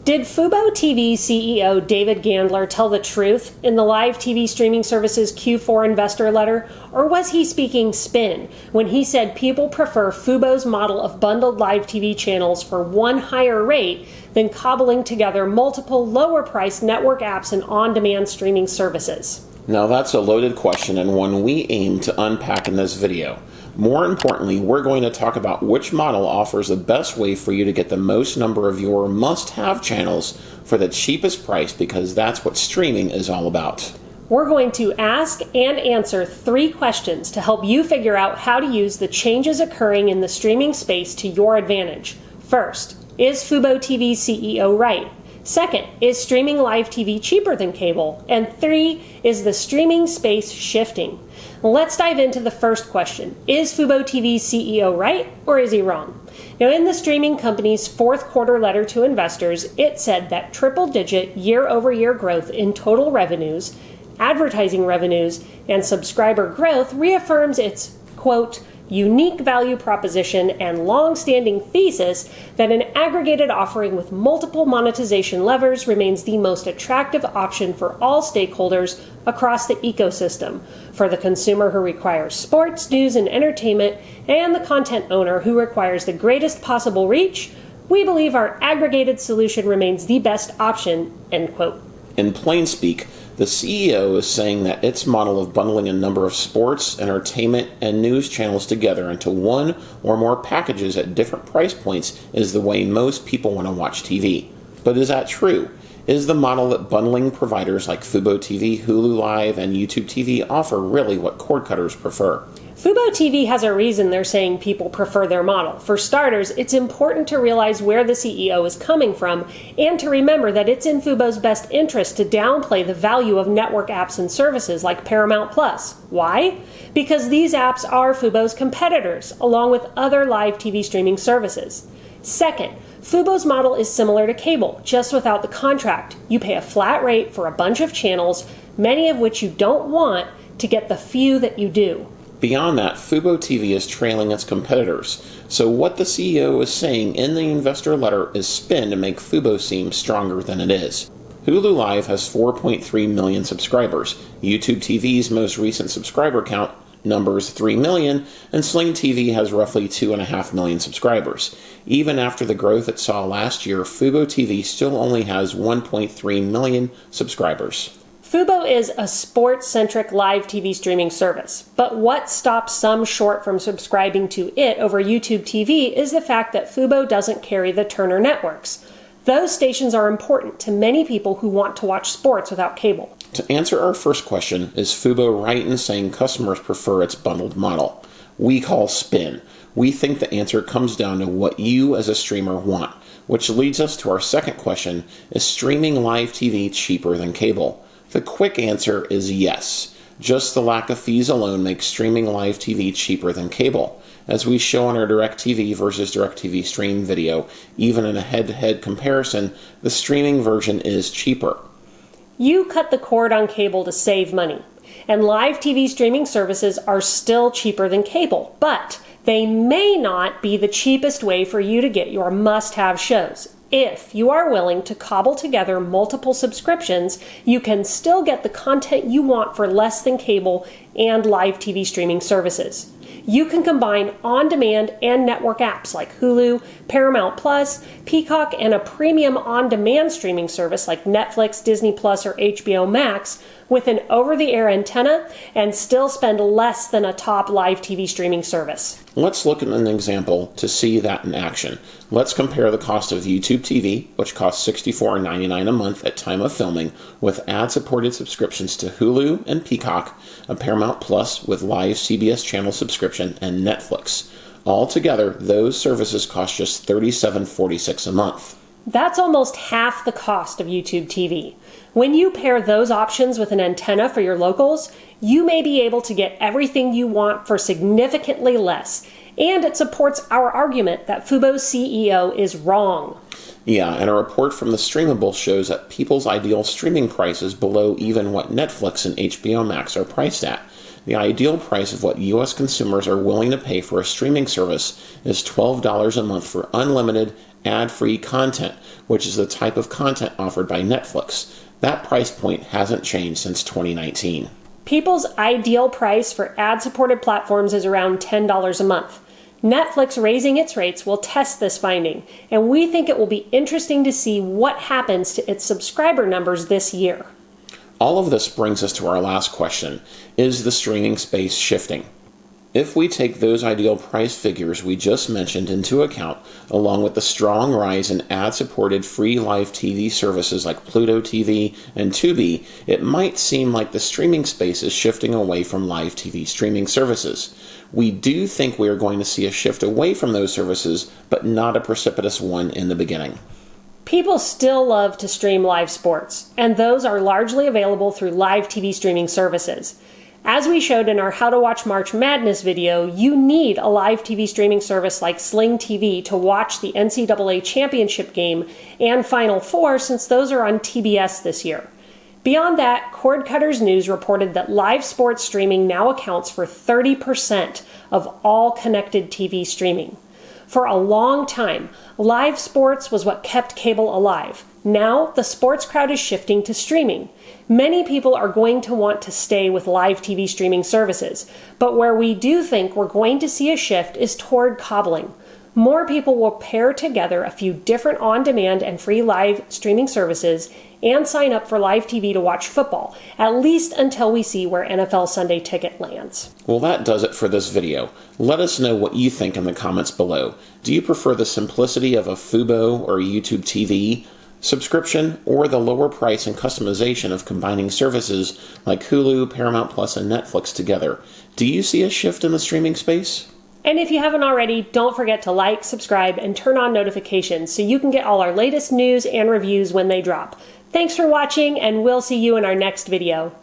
Did fuboTV CEO David Gandler tell the truth in the live TV streaming service's Q4 investor letter, or was he speaking spin when he said people prefer Fubo's model of bundled live TV channels for one higher rate than cobbling together multiple lower-priced network apps and on-demand streaming services? Now that's a loaded question and one we aim to unpack in this video. More importantly, we're going to talk about which model offers the best way for you to get the most number of your must-have channels for the cheapest price, because that's what streaming is all about. We're going to ask and answer 3 questions to help you figure out how to use the changes occurring in the streaming space to your advantage. First, is fuboTV's CEO right? Second, is streaming live TV cheaper than cable? And 3, is the streaming space shifting? Let's dive into the first question. Is fuboTV's CEO right, or is he wrong? Now, in the streaming company's fourth quarter letter to investors, it said that triple-digit year-over-year growth in total revenues, advertising revenues, and subscriber growth reaffirms its, quote, unique value proposition and long-standing thesis that an aggregated offering with multiple monetization levers remains the most attractive option for all stakeholders across the ecosystem, for the consumer who requires sports, news, and entertainment, and the content owner who requires the greatest possible reach. We believe our aggregated solution remains the best option, end quote. In plain speak, the CEO is saying that its model of bundling a number of sports, entertainment, and news channels together into one or more packages at different price points is the way most people want to watch TV. But is that true? Is the model that bundling providers like fuboTV, Hulu Live, and YouTube TV offer really what cord cutters prefer? fuboTV has a reason they're saying people prefer their model. For starters, it's important to realize where the CEO is coming from and to remember that it's in Fubo's best interest to downplay the value of network apps and services like Paramount+. Why? Because these apps are Fubo's competitors, along with other live TV streaming services. Second, Fubo's model is similar to cable, just without the contract. You pay a flat rate for a bunch of channels, many of which you don't want, to get the few that you do. Beyond that, fuboTV is trailing its competitors. So what the CEO is saying in the investor letter is spin to make Fubo seem stronger than it is. Hulu Live has 4.3 million subscribers. YouTube TV's most recent subscriber count numbers 3 million, and Sling TV has roughly 2.5 million subscribers. Even after the growth it saw last year, fuboTV still only has 1.3 million subscribers. Fubo is a sports-centric live TV streaming service, but what stops some short from subscribing to it over YouTube TV is the fact that Fubo doesn't carry the Turner networks. Those stations are important to many people who want to watch sports without cable. To answer our first question, is Fubo right in saying customers prefer its bundled model? We call spin. We think the answer comes down to what you as a streamer want, which leads us to our second question, is streaming live TV cheaper than cable? The quick answer is yes. Just the lack of fees alone makes streaming live TV cheaper than cable. As we show on our DirecTV versus DirecTV Stream video, even in a head-to-head comparison, the streaming version is cheaper. You cut the cord on cable to save money, and live TV streaming services are still cheaper than cable, but they may not be the cheapest way for you to get your must-have shows. If you are willing to cobble together multiple subscriptions, you can still get the content you want for less than cable and live TV streaming services. You can combine on-demand and network apps like Hulu, Paramount+, Peacock, and a premium on-demand streaming service like Netflix, Disney+, or HBO Max with an over-the-air antenna and still spend less than a top live TV streaming service. Let's look at an example to see that in action. Let's compare the cost of YouTube TV, which costs $64.99 a month at time of filming, with ad-supported subscriptions to Hulu and Peacock, a Paramount Plus with live CBS channel subscription, and Netflix. Altogether, those services cost just $37.46 a month. That's almost half the cost of YouTube TV. When you pair those options with an antenna for your locals, you may be able to get everything you want for significantly less. And it supports our argument that Fubo's CEO is wrong. Yeah, and a report from The Streamable shows that people's ideal streaming price is below even what Netflix and HBO Max are priced at. The ideal price of what U.S. consumers are willing to pay for a streaming service is $12 a month for unlimited, ad-free content, which is the type of content offered by Netflix. That price point hasn't changed since 2019. People's ideal price for ad-supported platforms is around $10 a month. Netflix raising its rates will test this finding, and we think it will be interesting to see what happens to its subscriber numbers this year. All of this brings us to our last question. Is the streaming space shifting? If we take those ideal price figures we just mentioned into account, along with the strong rise in ad-supported free live TV services like fuboTV and Tubi, it might seem like the streaming space is shifting away from live TV streaming services. We do think we are going to see a shift away from those services, but not a precipitous one in the beginning. People still love to stream live sports, and those are largely available through live TV streaming services. As we showed in our How to Watch March Madness video, you need a live TV streaming service like Sling TV to watch the NCAA championship game and Final Four, since those are on TBS this year. Beyond that, Cord Cutters News reported that live sports streaming now accounts for 30% of all connected TV streaming. For a long time, live sports was what kept cable alive. Now, the sports crowd is shifting to streaming. Many people are going to want to stay with live TV streaming services, but where we do think we're going to see a shift is toward cobbling. More people will pair together a few different on-demand and free live streaming services and sign up for live TV to watch football, at least until we see where NFL Sunday Ticket lands. Well, that does it for this video. Let us know what you think in the comments below. Do you prefer the simplicity of a Fubo or YouTube TV subscription, or the lower price and customization of combining services like Hulu, Paramount Plus, and Netflix together? Do you see a shift in the streaming space? And if you haven't already, don't forget to like, subscribe, and turn on notifications so you can get all our latest news and reviews when they drop. Thanks for watching, and we'll see you in our next video.